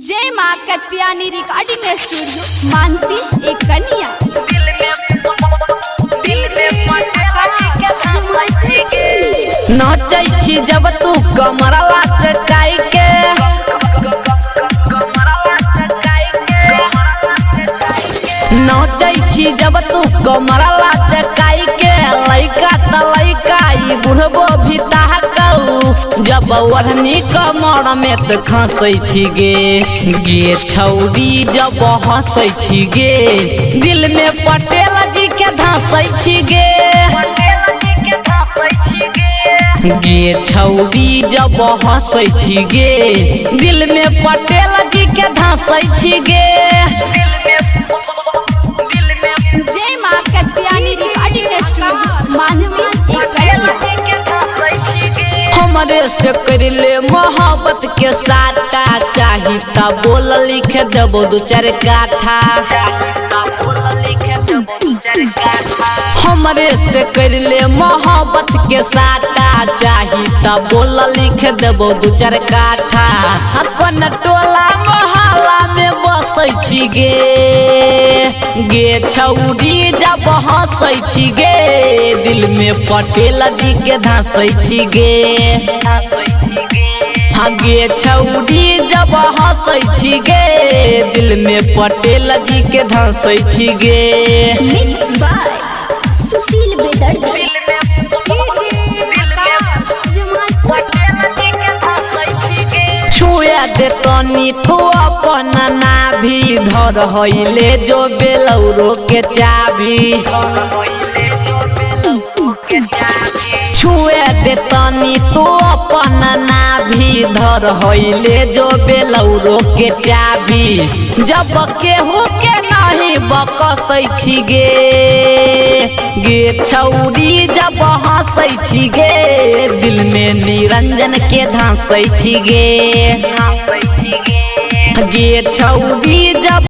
जय माँ Katyani recording studio Mansi एक कन्या। नाचै छी जब तू कमरवा चकाई के, नाचै छी जब तू कमरवा चकाई के। लइका त लइका ई बुढ़बो भी ताकऊ, जब ओढ़नी कमर में त खसै छी गे। गे छौरी जब हंसै छी गे, दिल में पटेल जी के धंसै छी गे। गे छौरी जब हंसै छी गे, दिल में पटेल जी के धंसै छी गे। जय माँ कत्यानी रिकॉर्डिंग स्टूडियो मानसी एक कन्या। हमरे से कर ले मोहब्बत के साटा, चाही त बोल लिख देबो दू चार गाथा। हमरे से कर ले मोहब्बत के साटा, चाही त बोल लिख देबो दू चार गाथा। अपन टोला मोहल्ला में बसै छी गे। गे छौरी जब हंसै छी गे, दिल में पटेल जी के धंसै छी गे। गे छौरी जब हंसै छी गे, दिल में पटेल जी के धंसै छी गे। मिक्स बाय सुशील बेदर्दी। छुआ दे तनी तू अपन नाभि, धर होइले जो बेलौरो के चाभी। छुए दे तनी तू अपन नाभि, धर होइले जो बेलौरो के चाभी। जब केहू के नहीं बकसै छी गे। गे छौरी जब हंसै छी गे, दिल में निरंजन के धंसै छी गे। गे छौरी जब